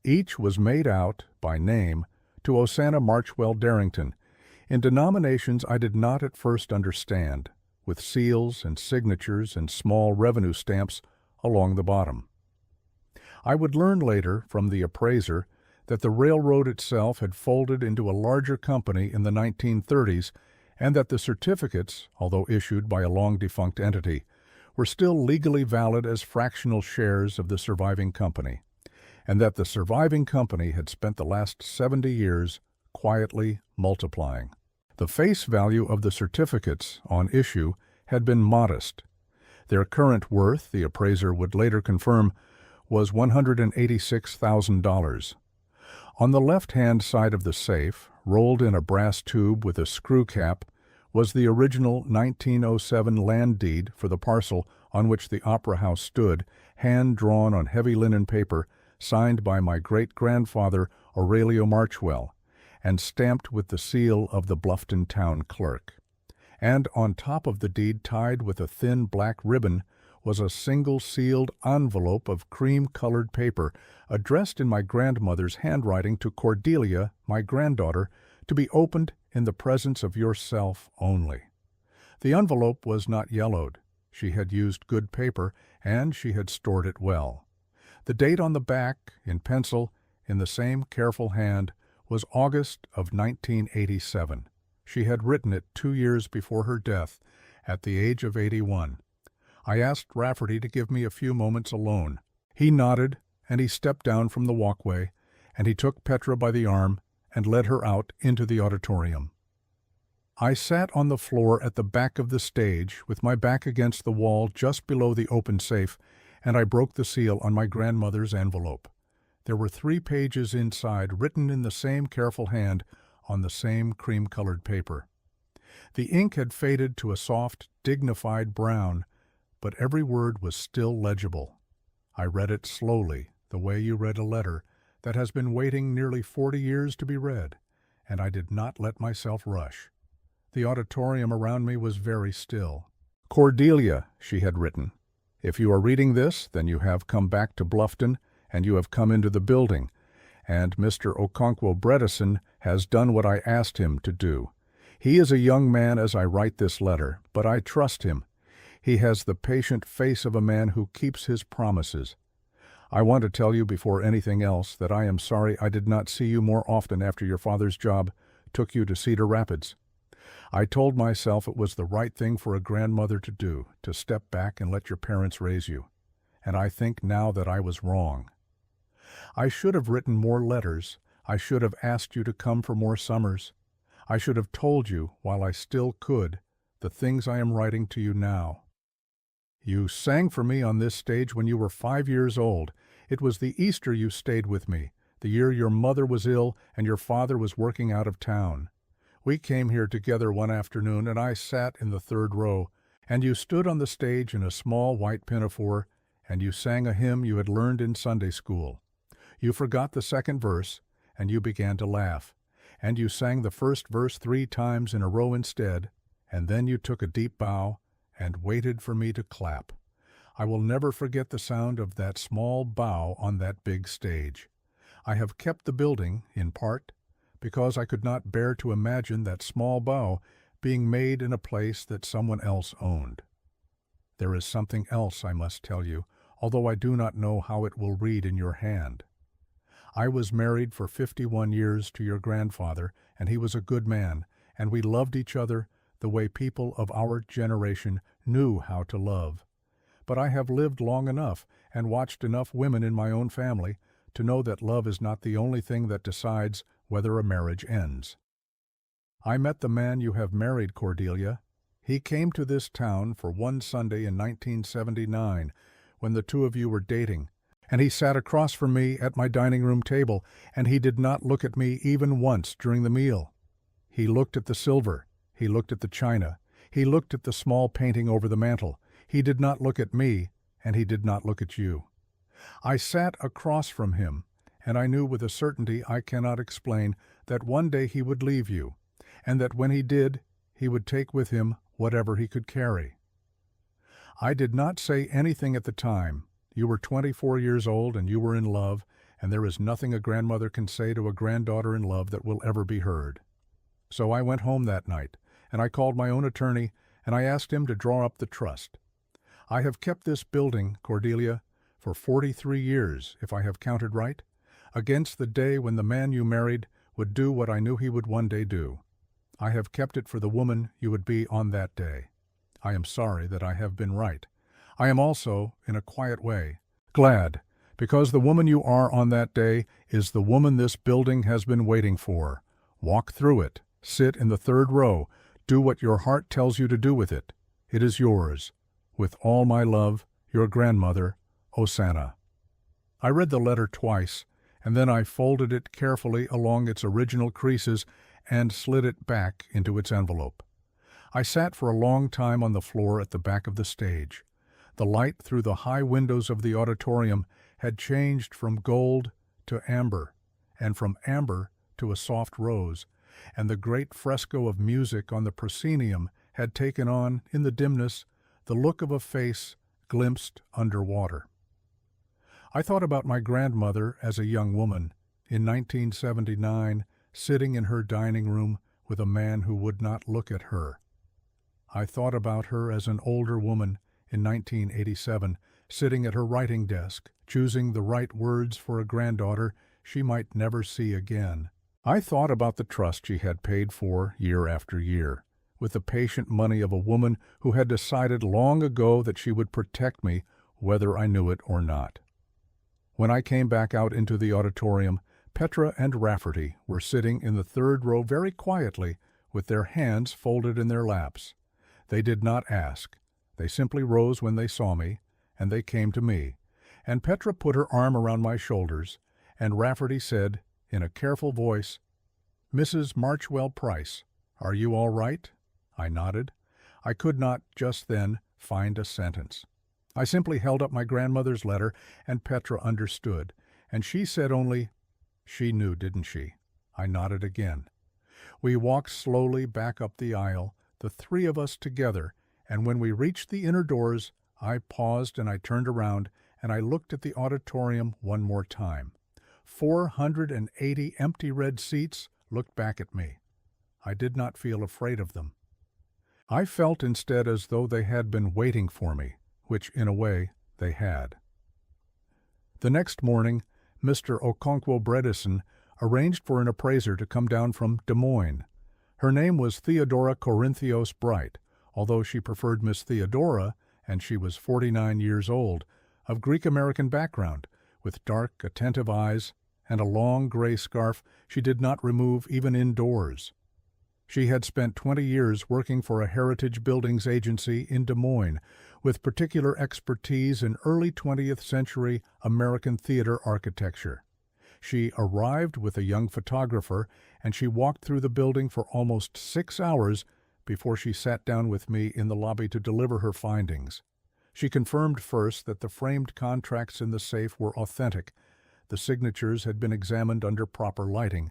Speaker 1: Each was made out, by name, to Osanna Marchwell Darrington, in denominations I did not at first understand, with seals and signatures and small revenue stamps along the bottom. I would learn later, from the appraiser, that the railroad itself had folded into a larger company in the 1930s, and that the certificates, although issued by a long-defunct entity, were still legally valid as fractional shares of the surviving company, and that the surviving company had spent the last 70 years quietly multiplying. The face value of the certificates on issue had been modest. Their current worth, the appraiser would later confirm, was $186,000. On the left-hand side of the safe, rolled in a brass tube with a screw cap, was the original 1907 land deed for the parcel on which the Opera House stood, hand-drawn on heavy linen paper, signed by my great-grandfather Aurelio Marchwell, and stamped with the seal of the Bluffton town clerk. And on top of the deed, tied with a thin black ribbon, was a single sealed envelope of cream-colored paper addressed in my grandmother's handwriting to Cordelia, my granddaughter, to be opened in the presence of yourself only. The envelope was not yellowed. She had used good paper, and she had stored it well. The date on the back, in pencil, in the same careful hand, was August of 1987. She had written it 2 years before her death, at the age of 81. I asked Rafferty to give me a few moments alone. He nodded, and he stepped down from the walkway, and he took Petra by the arm and led her out into the auditorium. I sat on the floor at the back of the stage, with my back against the wall just below the open safe, and I broke the seal on my grandmother's envelope. There were 3 pages inside, written in the same careful hand, on the same cream-colored paper. The ink had faded to a soft, dignified brown, but every word was still legible. I read it slowly, the way you read a letter that has been waiting nearly 40 years to be read, and I did not let myself rush. The auditorium around me was very still. Cordelia, she had written. If you are reading this, then you have come back to Bluffton, and you have come into the building, and Mr. Okonkwo Bredesen has done what I asked him to do. He is a young man as I write this letter, but I trust him. He has the patient face of a man who keeps his promises. I want to tell you before anything else that I am sorry I did not see you more often after your father's job took you to Cedar Rapids. I told myself it was the right thing for a grandmother to do, to step back and let your parents raise you. And I think now that I was wrong. I should have written more letters. I should have asked you to come for more summers. I should have told you, while I still could, the things I am writing to you now. You sang for me on this stage when you were 5 years old. It was the Easter you stayed with me, the year your mother was ill and your father was working out of town. We came here together one afternoon, and I sat in the third row, and you stood on the stage in a small white pinafore, and you sang a hymn you had learned in Sunday school. You forgot the second verse, and you began to laugh, and you sang the first verse 3 times in a row instead, and then you took a deep bow and waited for me to clap. I will never forget the sound of that small bow on that big stage. I have kept the building, in part, because I could not bear to imagine that small bow being made in a place that someone else owned. There is something else I must tell you, although I do not know how it will read in your hand. I was married for 51 years to your grandfather, and he was a good man, and we loved each other the way people of our generation knew how to love. But I have lived long enough and watched enough women in my own family to know that love is not the only thing that decides whether a marriage ends. I met the man you have married, Cordelia. He came to this town for one Sunday in 1979 when the two of you were dating, and he sat across from me at my dining room table, and he did not look at me even once during the meal. He looked at the silver. He looked at the china. He looked at the small painting over the mantel. He did not look at me, and he did not look at you. I sat across from him, and I knew with a certainty I cannot explain that one day he would leave you, and that when he did, he would take with him whatever he could carry. I did not say anything at the time. You were 24 years old, and you were in love, and there is nothing a grandmother can say to a granddaughter in love that will ever be heard. So I went home that night, and I called my own attorney, and I asked him to draw up the trust. I have kept this building, Cordelia, for 43 years, if I have counted right, against the day when the man you married would do what I knew he would one day do. I have kept it for the woman you would be on that day. I am sorry that I have been right. I am also, in a quiet way, glad, because the woman you are on that day is the woman this building has been waiting for. Walk through it, sit in the third row, do what your heart tells you to do with it. It is yours. With all my love, your grandmother, Osanna. I read the letter twice, and then I folded it carefully along its original creases and slid it back into its envelope. I sat for a long time on the floor at the back of the stage. The light through the high windows of the auditorium had changed from gold to amber, and from amber to a soft rose, and the great fresco of music on the proscenium had taken on, in the dimness, the look of a face glimpsed under water. I thought about my grandmother as a young woman, in 1979, sitting in her dining room with a man who would not look at her. I thought about her as an older woman, in 1987, sitting at her writing desk, choosing the right words for a granddaughter she might never see again. I thought about the trust she had paid for year after year, with the patient money of a woman who had decided long ago that she would protect me whether I knew it or not. When I came back out into the auditorium, Petra and Rafferty were sitting in the third row very quietly with their hands folded in their laps. They did not ask. They simply rose when they saw me, and they came to me. And Petra put her arm around my shoulders, and Rafferty said, in a careful voice, "Mrs. Marchwell Price, are you all right?" I nodded. I could not, just then, find a sentence. I simply held up my grandmother's letter, and Petra understood, and she said only, "She knew, didn't she?" I nodded again. We walked slowly back up the aisle, the three of us together, and when we reached the inner doors, I paused and I turned around, and I looked at the auditorium one more time. 480 empty red seats looked back at me. I did not feel afraid of them. I felt instead as though they had been waiting for me, which in a way they had. The next morning, Mr. Okonkwo Bredesen arranged for an appraiser to come down from Des Moines. Her name was Theodora Corinthios Bright, although she preferred Miss Theodora, and she was 49 years old, of Greek-American background, with dark, attentive eyes and a long gray scarf she did not remove even indoors. She had spent 20 years working for a heritage buildings agency in Des Moines, with particular expertise in early 20th century American theater architecture. She arrived with a young photographer, and she walked through the building for almost 6 hours before she sat down with me in the lobby to deliver her findings. She confirmed first that the framed contracts in the safe were authentic. The signatures had been examined under proper lighting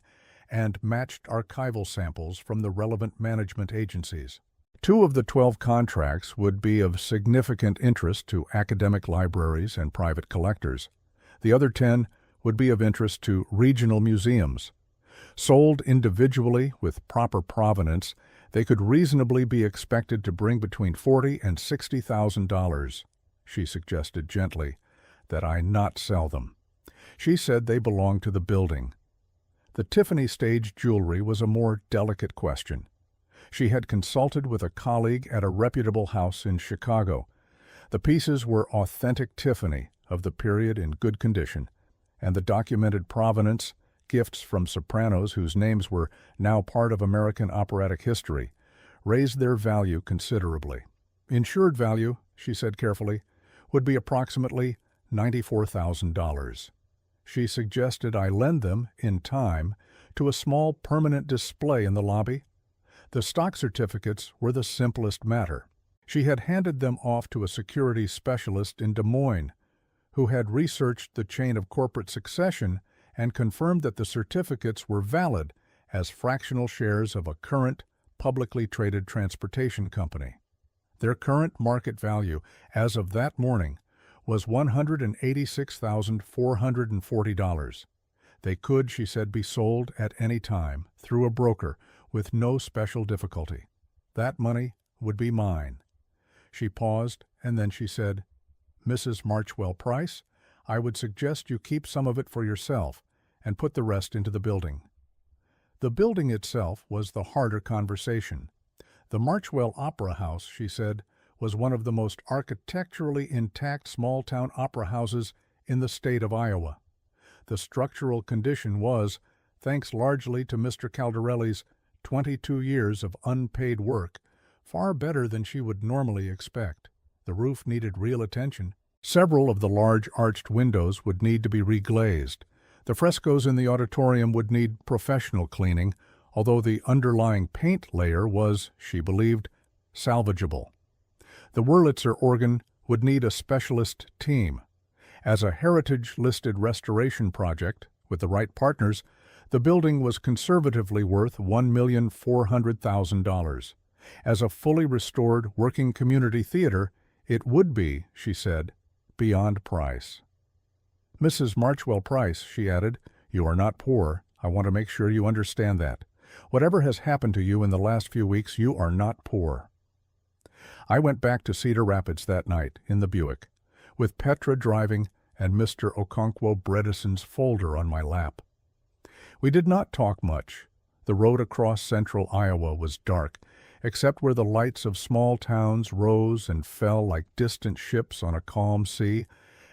Speaker 1: and matched archival samples from the relevant management agencies. 2 of the 12 contracts would be of significant interest to academic libraries and private collectors. The other 10 would be of interest to regional museums. Sold individually with proper provenance, they could reasonably be expected to bring between $40,000 and $60,000. She suggested gently that I not sell them. She said they belonged to the building. The Tiffany stage jewelry was a more delicate question. She had consulted with a colleague at a reputable house in Chicago. The pieces were authentic Tiffany of the period in good condition, and the documented provenance, gifts from sopranos whose names were now part of American operatic history, raised their value considerably. Insured value, she said carefully, would be approximately $94,000. She suggested I lend them, in time, to a small permanent display in the lobby. The stock certificates were the simplest matter. She had handed them off to a securities specialist in Des Moines, who had researched the chain of corporate succession and confirmed that the certificates were valid as fractional shares of a current, publicly traded transportation company. Their current market value, as of that morning, was $186,440. They could, she said, be sold at any time, through a broker, with no special difficulty. That money would be mine. She paused, and then she said, "Mrs. Marchwell Price, I would suggest you keep some of it for yourself and put the rest into the building." The building itself was the harder conversation. The Marchwell Opera House, she said, was one of the most architecturally intact small-town opera houses in the state of Iowa. The structural condition was, thanks largely to Mr. Caldarelli's 22 years of unpaid work, far better than she would normally expect. The roof needed real attention. Several of the large arched windows would need to be reglazed. The frescoes in the auditorium would need professional cleaning, although the underlying paint layer was, she believed, salvageable. The Wurlitzer organ would need a specialist team. As a heritage-listed restoration project, with the right partners, the building was conservatively worth $1,400,000. As a fully restored working community theater, it would be, she said, beyond price. "Mrs. Marchwell Price," she added, "you are not poor. I want to make sure you understand that. Whatever has happened to you in the last few weeks, you are not poor." I went back to Cedar Rapids that night, in the Buick, with Petra driving and Mr. Okonkwo Bredeson's folder on my lap. We did not talk much. The road across central Iowa was dark, except where the lights of small towns rose and fell like distant ships on a calm sea,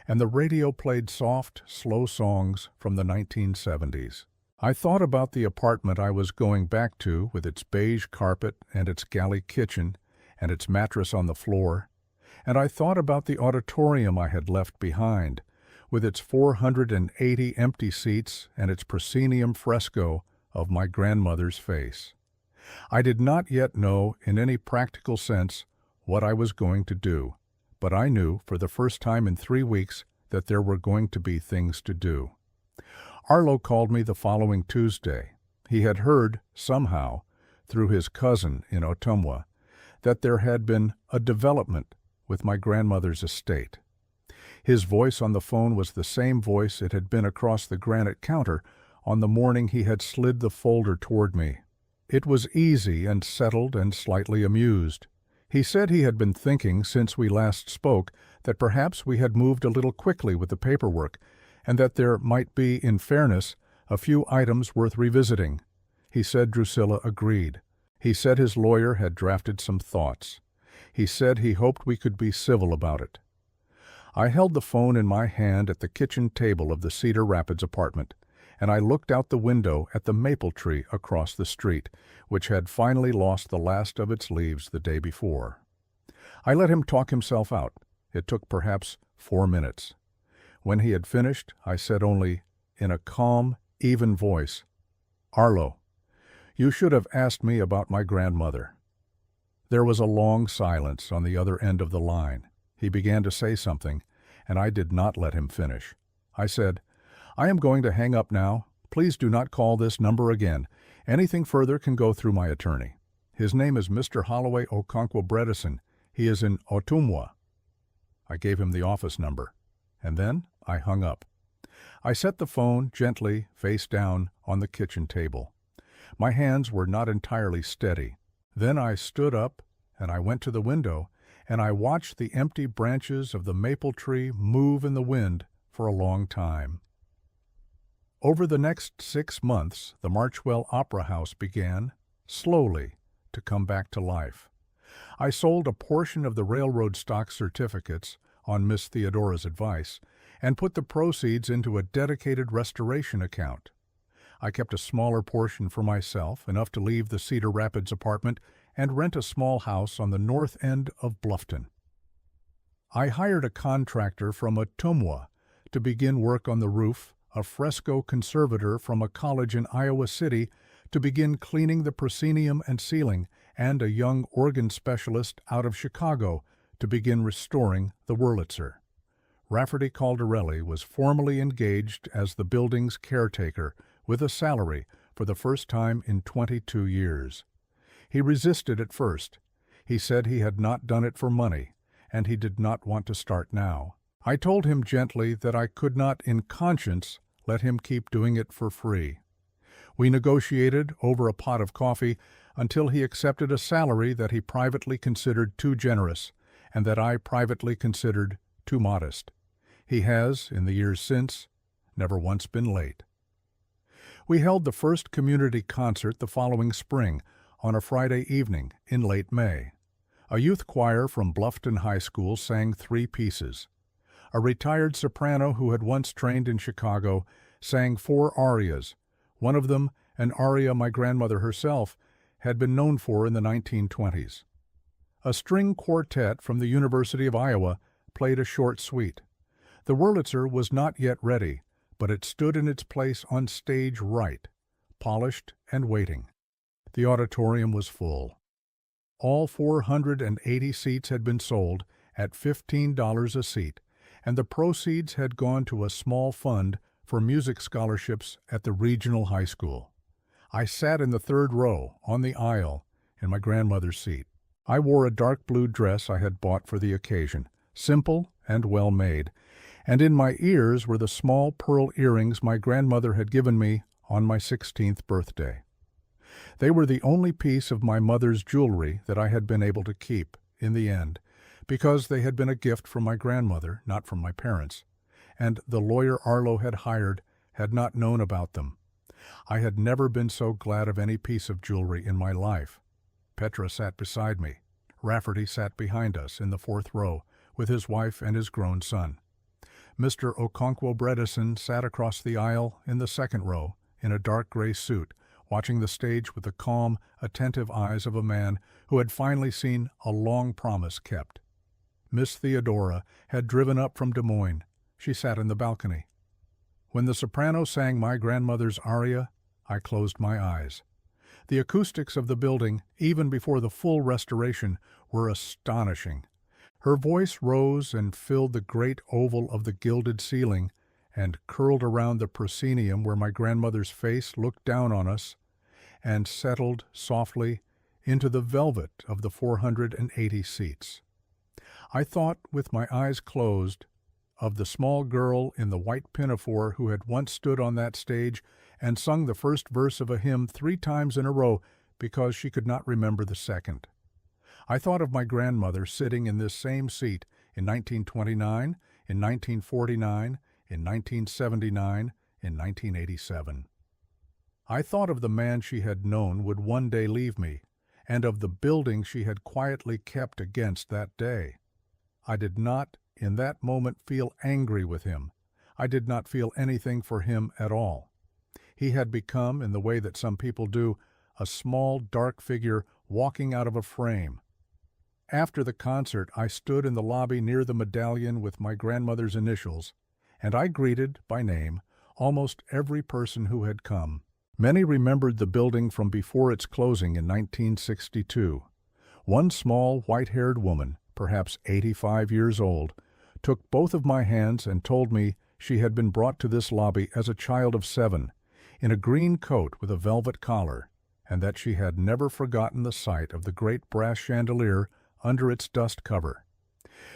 Speaker 1: and the radio played soft, slow songs from the 1970s. I thought about the apartment I was going back to with its beige carpet and its galley kitchen and its mattress on the floor, and I thought about the auditorium I had left behind, with its 480 empty seats and its proscenium fresco of my grandmother's face. I did not yet know, in any practical sense, what I was going to do, but I knew, for the first time in 3 weeks, that there were going to be things to do. Arlo called me the following Tuesday. He had heard, somehow, through his cousin in Ottumwa, that there had been a development with my grandmother's estate. His voice on the phone was the same voice it had been across the granite counter on the morning he had slid the folder toward me. It was easy and settled and slightly amused. He said he had been thinking, since we last spoke, that perhaps we had moved a little quickly with the paperwork, and that there might be, in fairness, a few items worth revisiting. He said Drusilla agreed. He said his lawyer had drafted some thoughts. He said he hoped we could be civil about it. I held the phone in my hand at the kitchen table of the Cedar Rapids apartment, and I looked out the window at the maple tree across the street, which had finally lost the last of its leaves the day before. I let him talk himself out. It took perhaps 4 minutes. When he had finished, I said only, in a calm, even voice, "Arlo, you should have asked me about my grandmother." There was a long silence on the other end of the line. He began to say something, and I did not let him finish. I said, "I am going to hang up now. Please do not call this number again. Anything further can go through my attorney. His name is Mr. Holloway Okonkwo. He is in Ottumwa." I gave him the office number, and then I hung up. I set the phone gently, face down, on the kitchen table. My hands were not entirely steady. Then I stood up, and I went to the window, and I watched the empty branches of the maple tree move in the wind for a long time. Over the next 6 months, the Marchwell Opera House began, slowly, to come back to life. I sold a portion of the railroad stock certificates, on Miss Theodora's advice, and put the proceeds into a dedicated restoration account. I kept a smaller portion for myself, enough to leave the Cedar Rapids apartment and rent a small house on the north end of Bluffton. I hired a contractor from Ottumwa to begin work on the roof, a fresco conservator from a college in Iowa City to begin cleaning the proscenium and ceiling, and a young organ specialist out of Chicago to begin restoring the Wurlitzer. Rafferty Caldarelli was formally engaged as the building's caretaker with a salary for the first time in 22 years. He resisted at first. He said he had not done it for money, and he did not want to start now. I told him gently that I could not in conscience let him keep doing it for free. We negotiated over a pot of coffee until he accepted a salary that he privately considered too generous, and that I privately considered too modest. He has, in the years since, never once been late. We held the first community concert the following spring, on a Friday evening in late May. A youth choir from Bluffton High School sang 3 pieces. A retired soprano who had once trained in Chicago sang 4 arias, one of them an aria my grandmother herself had been known for in the 1920s. A string quartet from the University of Iowa played a short suite. The Wurlitzer was not yet ready, but it stood in its place on stage right, polished and waiting. The auditorium was full. All 480 seats had been sold at $15 a seat, and the proceeds had gone to a small fund for music scholarships at the regional high school. I sat in the 3rd row, on the aisle, in my grandmother's seat. I wore a dark blue dress I had bought for the occasion, simple and well made, and in my ears were the small pearl earrings my grandmother had given me on my 16th birthday. They were the only piece of my mother's jewelry that I had been able to keep, in the end, because they had been a gift from my grandmother, not from my parents, and the lawyer Arlo had hired had not known about them. I had never been so glad of any piece of jewelry in my life. Petra sat beside me. Rafferty sat behind us in the 4th row, with his wife and his grown son. Mr. Okonkwo sat across the aisle in the 2nd row, in a dark gray suit, watching the stage with the calm, attentive eyes of a man who had finally seen a long promise kept. Miss Theodora had driven up from Des Moines. She sat in the balcony. When the soprano sang my grandmother's aria, I closed my eyes. The acoustics of the building, even before the full restoration, were astonishing. Her voice rose and filled the great oval of the gilded ceiling, and curled around the proscenium where my grandmother's face looked down on us, and settled softly into the velvet of the 480 seats. I thought, with my eyes closed, of the small girl in the white pinafore who had once stood on that stage and sung the first verse of a hymn 3 times in a row because she could not remember the second. I thought of my grandmother sitting in this same seat in 1929, in 1949, in 1979, in 1987. I thought of the man she had known would one day leave me, and of the building she had quietly kept against that day. I did not in that moment feel angry with him. I did not feel anything for him at all. He had become, in the way that some people do, a small, dark figure walking out of a frame. After the concert, I stood in the lobby near the medallion with my grandmother's initials, and I greeted, by name, almost every person who had come. Many remembered the building from before its closing in 1962. One small, white-haired woman, perhaps 85 years old, took both of my hands and told me she had been brought to this lobby as a child of 7, in a green coat with a velvet collar, and that she had never forgotten the sight of the great brass chandelier under its dust cover.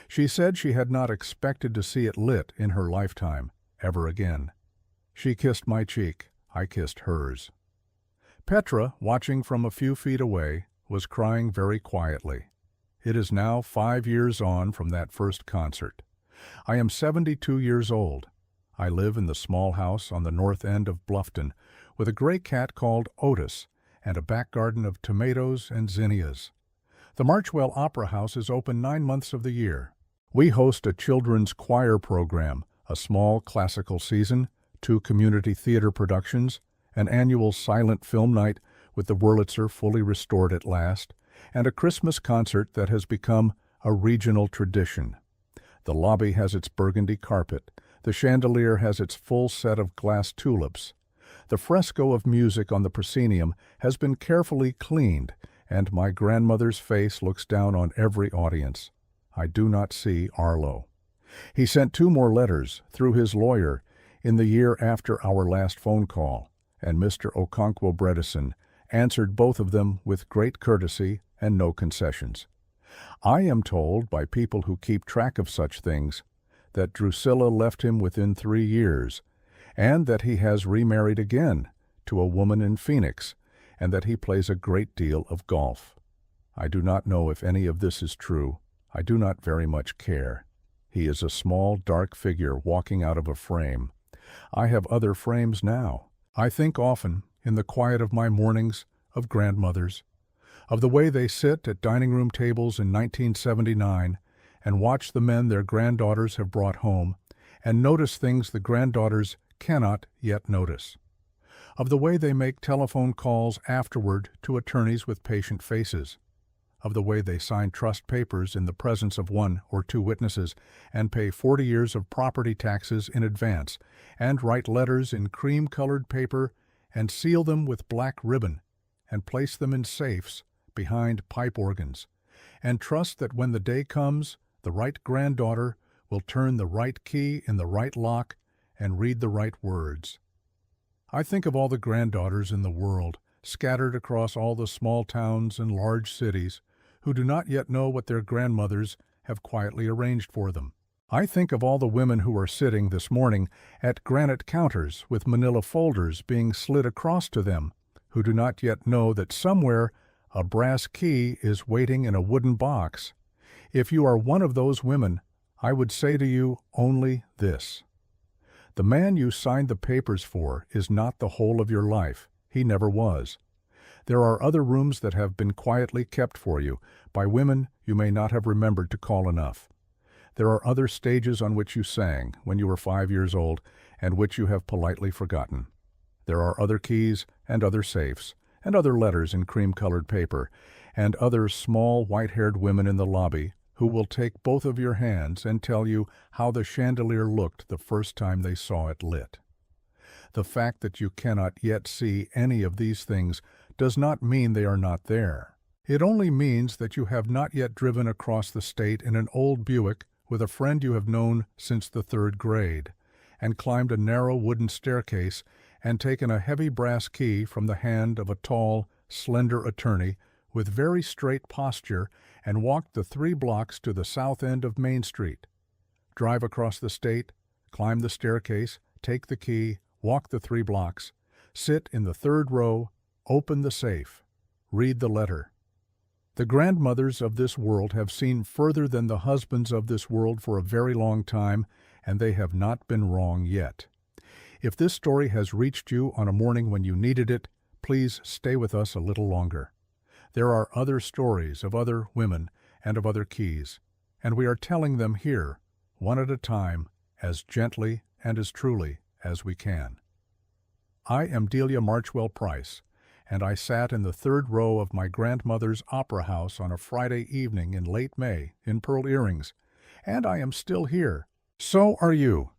Speaker 1: She said she had not expected to see it lit in her lifetime, ever again. She kissed my cheek. I kissed hers. Petra, watching from a few feet away, was crying very quietly. It is now 5 years on from that first concert. I am 72 years old. I live in the small house on the north end of Bluffton with a gray cat called Otis and a back garden of tomatoes and zinnias. The Marchwell Opera House is open 9 months of the year. We host a children's choir program, a small classical season, 2 community theater productions, an annual silent film night with the Wurlitzer fully restored at last, and a Christmas concert that has become a regional tradition. The lobby has its burgundy carpet. The chandelier has its full set of glass tulips. The fresco of music on the proscenium has been carefully cleaned, and my grandmother's face looks down on every audience. I do not see Arlo. He sent 2 more letters, through his lawyer, in the year after our last phone call, and Mr. Okonkwo Bredesen answered both of them with great courtesy and no concessions. I am told by people who keep track of such things that Drusilla left him within 3 years, and that he has remarried again to a woman in Phoenix, and that he plays a great deal of golf. I do not know if any of this is true. I do not very much care. He is a small, dark figure walking out of a frame. I have other frames now. I think often, in the quiet of my mornings, of grandmothers, of the way they sit at dining room tables in 1979 and watch the men their granddaughters have brought home, and notice things the granddaughters cannot yet notice. Of the way they make telephone calls afterward to attorneys with patient faces. Of the way they sign trust papers in the presence of 1 or 2 witnesses and pay 40 years of property taxes in advance, and write letters in cream-colored paper and seal them with black ribbon, and place them in safes behind pipe organs, and trust that when the day comes, the right granddaughter will turn the right key in the right lock and read the right words. I think of all the granddaughters in the world, scattered across all the small towns and large cities, who do not yet know what their grandmothers have quietly arranged for them. I think of all the women who are sitting this morning at granite counters with manila folders being slid across to them, who do not yet know that somewhere a brass key is waiting in a wooden box. If you are one of those women, I would say to you only this. The man you signed the papers for is not the whole of your life. He never was. There are other rooms that have been quietly kept for you by women you may not have remembered to call enough. There are other stages on which you sang when you were 5 years old and which you have politely forgotten. There are other keys and other safes and other letters in cream-colored paper and other small white-haired women in the lobby who will take both of your hands and tell you how the chandelier looked the first time they saw it lit. The fact that you cannot yet see any of these things does not mean they are not there. It only means that you have not yet driven across the state in an old Buick with a friend you have known since the 3rd grade, and climbed a narrow wooden staircase and taken a heavy brass key from the hand of a tall, slender attorney with very straight posture and walked the 3 blocks to the south end of Main Street. Drive across the state, climb the staircase, take the key, walk the 3 blocks, sit in the 3rd row, open the safe, read the letter. The grandmothers of this world have seen further than the husbands of this world for a very long time, and they have not been wrong yet. If this story has reached you on a morning when you needed it, please stay with us a little longer. There are other stories of other women and of other keys, and we are telling them here, one at a time, as gently and as truly as we can. I am Delia Marchwell Price, and I sat in the third row of my grandmother's opera house on a Friday evening in late May in pearl earrings, and I am still here. So are you.